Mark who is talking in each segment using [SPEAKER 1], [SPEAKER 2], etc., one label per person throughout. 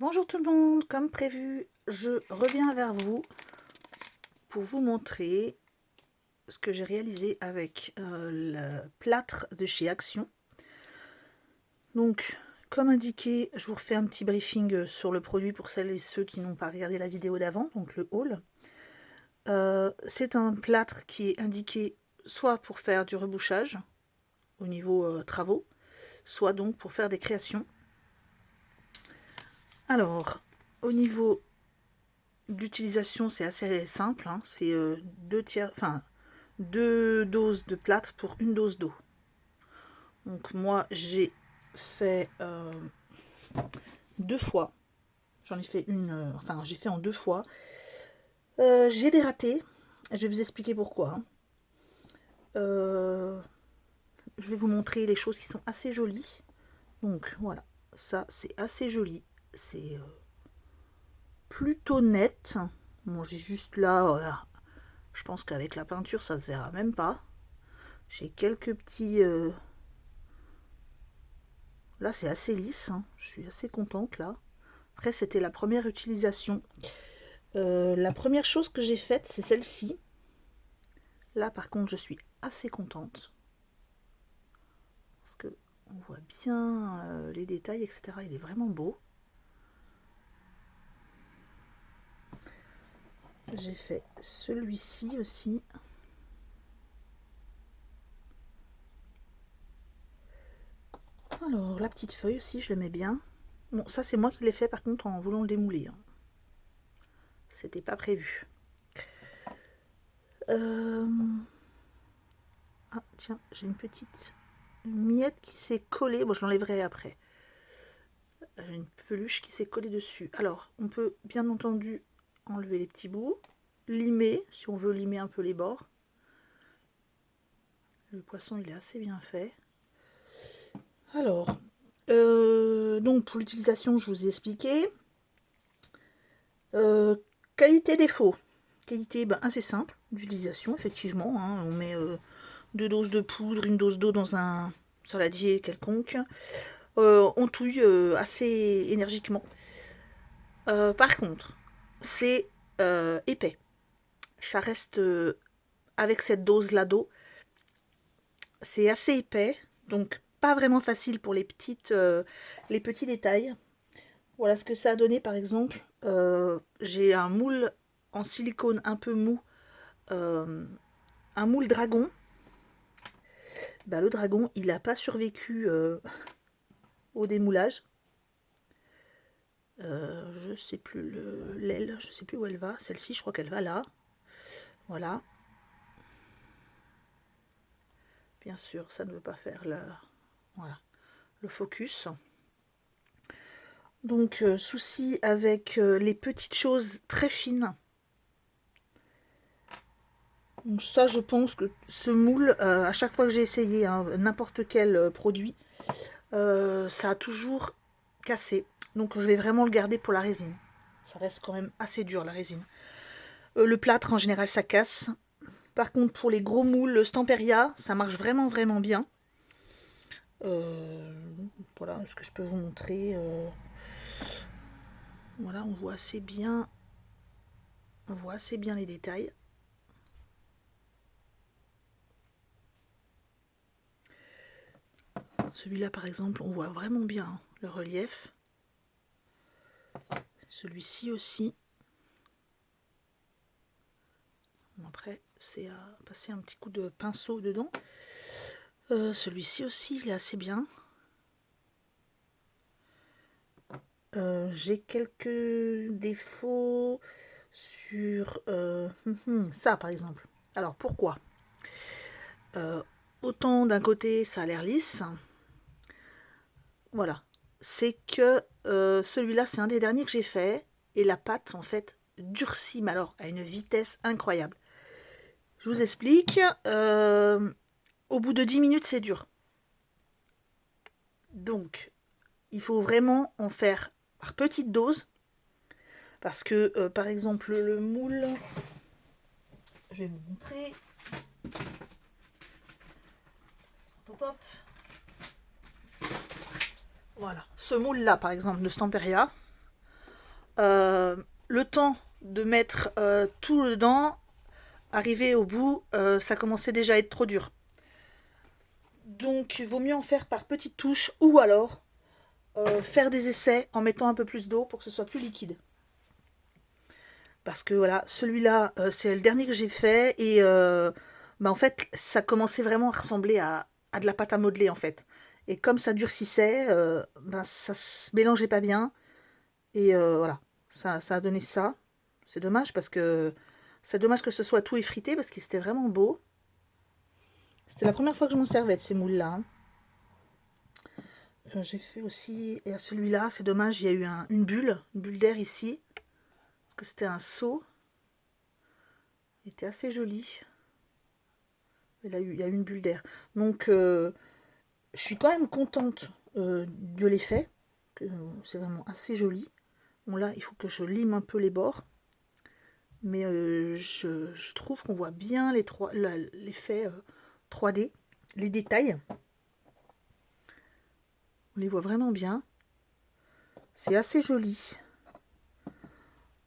[SPEAKER 1] Bonjour tout le monde, comme prévu, je reviens vers vous pour vous montrer ce que j'ai réalisé avec le plâtre de chez Action. Donc, comme indiqué, je vous refais un petit briefing sur le produit pour celles et ceux qui n'ont pas regardé la vidéo d'avant, donc le haul. C'est un plâtre qui est indiqué soit pour faire du rebouchage au niveau travaux, soit donc pour faire des créations. Alors, au niveau d'utilisation, c'est assez simple, hein. C'est deux doses de plâtre pour une dose d'eau. Donc moi j'ai fait deux fois. J'en ai fait j'ai fait en deux fois. J'ai dératé. Je vais vous expliquer pourquoi, hein. Je vais vous montrer les choses qui sont assez jolies. Donc voilà, ça c'est assez joli. C'est plutôt net. Bon, j'ai juste là, voilà. Je pense qu'avec la peinture ça se verra même pas. J'ai quelques petits... Là, c'est assez lisse, hein. Je suis assez contente, là. Après, c'était la première utilisation. La première chose que j'ai faite, c'est celle-ci. Là, par contre, je suis assez contente. Parce que on voit bien les détails, etc. Il est vraiment beau. J'ai fait celui-ci aussi. Alors, la petite feuille aussi, je l'aimais bien. Bon, ça, c'est moi qui l'ai fait, par contre, en voulant le démouler, hein. C'était pas prévu. Ah, tiens, j'ai une petite miette qui s'est collée. Bon, je l'enlèverai après. J'ai une peluche qui s'est collée dessus. Alors, on peut bien entendu enlever les petits bouts, limer, si on veut limer un peu les bords. Le poisson, il est assez bien fait. Alors, donc pour l'utilisation, je vous ai expliqué. Qualité défaut. Qualité assez simple d'utilisation, effectivement, hein. On met deux doses de poudre, une dose d'eau dans un saladier quelconque. On touille assez énergiquement. Par contre, c'est épais. Ça reste avec cette dose-là d'eau. C'est assez épais, donc pas vraiment facile pour les petits détails. Voilà ce que ça a donné par exemple. J'ai un moule en silicone un peu mou, un moule dragon. Le dragon, il n'a pas survécu au démoulage. Je sais plus l'aile, je sais plus où elle va. Celle-ci, je crois qu'elle va là. Voilà. Bien sûr, ça ne veut pas faire le focus. Donc, souci avec les petites choses très fines. Donc ça, je pense que ce moule, à chaque fois que j'ai essayé n'importe quel produit, ça a toujours cassé. Donc je vais vraiment le garder pour la résine. Ça reste quand même assez dur, la résine. Le plâtre, en général, ça casse. Par contre, pour les gros moules Stamperia, ça marche vraiment, vraiment bien. Voilà ce que je peux vous montrer. Voilà, on voit assez bien. On voit assez bien les détails. Celui-là, par exemple, on voit vraiment bien le relief. Celui-ci aussi. Après, c'est à passer un petit coup de pinceau dedans. Celui-ci aussi, il est assez bien. J'ai quelques défauts sur ça, par exemple. Alors, pourquoi autant d'un côté, ça a l'air lisse. Voilà. C'est que celui-là, c'est un des derniers que j'ai fait. Et la pâte, en fait, durcit, mais alors, à une vitesse incroyable. Je vous explique. Au bout de 10 minutes, c'est dur. Donc, il faut vraiment en faire par petites doses. Parce que, par exemple, le moule, je vais vous montrer. Hop, hop. Voilà. Ce moule-là, par exemple, de Stamperia, le temps de mettre tout dedans, arrivé au bout, ça commençait déjà à être trop dur. Donc il vaut mieux en faire par petites touches ou alors faire des essais en mettant un peu plus d'eau pour que ce soit plus liquide. Parce que voilà, celui-là, c'est le dernier que j'ai fait et en fait, ça commençait vraiment à ressembler à de la pâte à modeler en fait. Et comme ça durcissait, ça se mélangeait pas bien et voilà, ça a donné ça. C'est dommage parce que c'est dommage que ce soit tout effrité parce que c'était vraiment beau. C'était la première fois que je m'en servais de ces moules-là, hein. J'ai fait aussi, et à celui-là, c'est dommage, il y a eu une bulle d'air ici, parce que c'était un seau. Il était assez joli. Il y a eu une bulle d'air. Donc, je suis quand même contente de l'effet. C'est vraiment assez joli. Bon, là, il faut que je lime un peu les bords. Mais je trouve qu'on voit bien l'effet 3D, les détails. On les voit vraiment bien. C'est assez joli.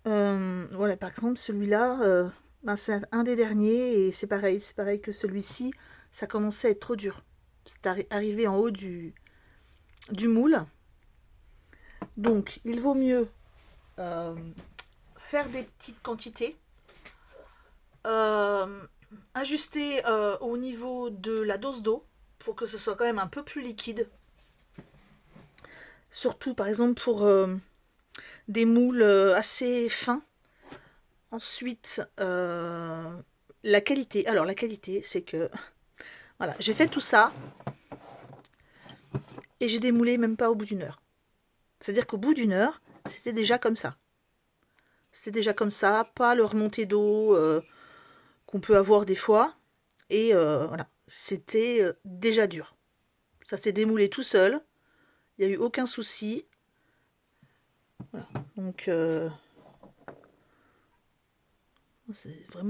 [SPEAKER 1] Voilà, par exemple, celui-là, c'est un des derniers et c'est pareil que celui-ci, ça commençait à être trop dur. C'est arrivé en haut du moule. Donc, il vaut mieux euh, faire des petites quantités, euh, ajuster au niveau de la dose d'eau pour que ce soit quand même un peu plus liquide. Surtout, par exemple, pour des moules assez fins. Ensuite, la qualité. Alors, la qualité, c'est que voilà, j'ai fait tout ça et j'ai démoulé même pas au bout d'une heure. C'est-à-dire qu'au bout d'une heure, c'était déjà comme ça. C'était déjà comme ça, pas le remontée d'eau qu'on peut avoir des fois. Et voilà, c'était déjà dur. Ça s'est démoulé tout seul. Il n'y a eu aucun souci. Voilà. Donc, c'est vraiment